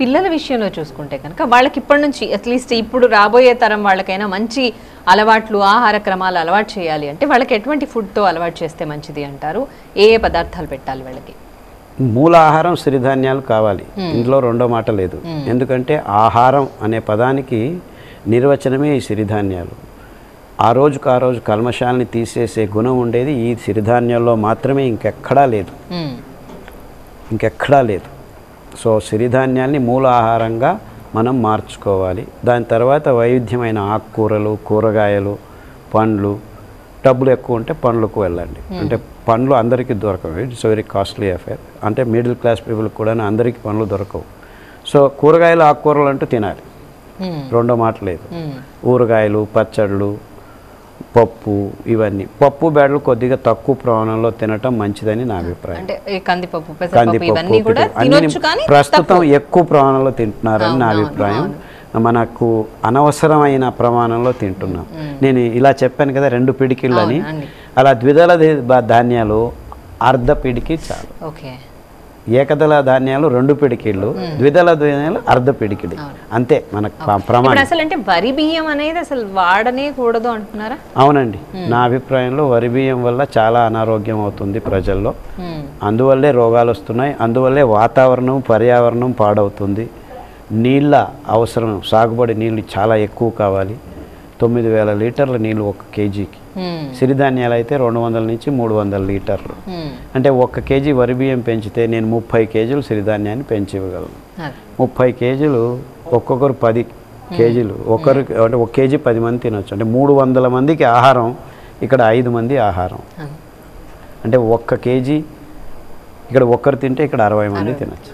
పిల్లల విషయంలో చూసుకుంటే కనుక వాళ్ళకి ఇప్పటి నుంచి అట్లీస్ట్ ఇప్పుడు రాబోయే తరం వాళ్ళకైనా మంచి అలవాట్లు ఆహార క్రమాలు అలవాటు చేయాలి అంటే వాళ్ళకి ఎటువంటి ఫుడ్తో అలవాటు చేస్తే మంచిది అంటారు? ఏ ఏ పదార్థాలు పెట్టాలి వాళ్ళకి? మూల ఆహారం సిరిధాన్యాలు కావాలి, ఇందులో రెండో మాట లేదు. ఎందుకంటే ఆహారం అనే పదానికి నిర్వచనమే ఈ సిరిధాన్యాలు. ఆ రోజుకు ఆ రోజు కల్మషాలని తీసేసే గుణం ఉండేది ఈ సిరిధాన్యాల్లో మాత్రమే, ఇంకెక్కడా లేదు. సో సిరిధాన్యాల్ని మూల ఆహారంగా మనం మార్చుకోవాలి. దాని తర్వాత వైవిధ్యమైన ఆకుకూరలు, కూరగాయలు, పండ్లు. డబ్బులు ఎక్కువ ఉంటే పండ్లకు వెళ్ళండి. అంటే పండ్లు అందరికీ దొరకవు, ఇట్స్ వెరీ కాస్ట్లీ అఫేర్. అంటే మిడిల్ క్లాస్ పీపుల్కి కూడా అందరికీ పండ్లు దొరకవు. సో కూరగాయలు, ఆకుకూరలు అంటూ తినాలి, రెండో మాట లేదు. ఊరగాయలు, పచ్చళ్ళు, పప్పు, ఇవన్నీ పప్పు బేడలు కొద్దిగా తక్కువ ప్రమాణంలో తినటం మంచిదని నా అభిప్రాయం. ప్రస్తుతం ఎక్కువ ప్రమాణంలో తింటున్నారని నా అభిప్రాయం. మనకు అనవసరమైన ప్రమాణంలో తింటున్నాం. నేను ఇలా చెప్పాను కదా 2 పిడికిళ్ళు అని, అలా ద్విదళ ధాన్యాలు అర్ధ పిడికి చాలు. ఏకదళ ధాన్యాలు 2 పిడికిళ్ళు, ద్విదళ ధాన్యాలు అర్ధ పిడికిడి, అంతే మనకు ప్రమాణం. అసలు అంటే వరి బియ్యం అనేది అసలు వాడనే కూడదు అంటున్నారా? అవునండి, నా అభిప్రాయంలో వరి బియ్యం వల్ల చాలా అనారోగ్యం అవుతుంది ప్రజల్లో. అందువల్లే రోగాలు వస్తున్నాయి, అందువల్లే వాతావరణం, పర్యావరణం పాడవుతుంది. నీళ్ళ అవసరం, సాగుబడి నీళ్ళు చాలా ఎక్కువ కావాలి. 9,000 లీటర్ల నీళ్ళు 1 కేజీకి. సిరిధాన్యాలు అయితే 200 నుంచి 300 లీటర్లు. అంటే 1 కేజీ వరి బియ్యం పెంచితే నేను 30 కేజీలు సిరిధాన్యాన్ని పెంచి ఇవ్వగలను. 30 కేజీలు, ఒక్కొక్కరు 10 కేజీలు, ఒకరికి అంటే 1 కేజీ 10 మంది తినొచ్చు. అంటే 300 మందికి ఆహారం, ఇక్కడ 5 మంది ఆహారం. అంటే 1 కేజీ ఇక్కడ ఒక్కరు తింటే ఇక్కడ 60 మంది తినచ్చు.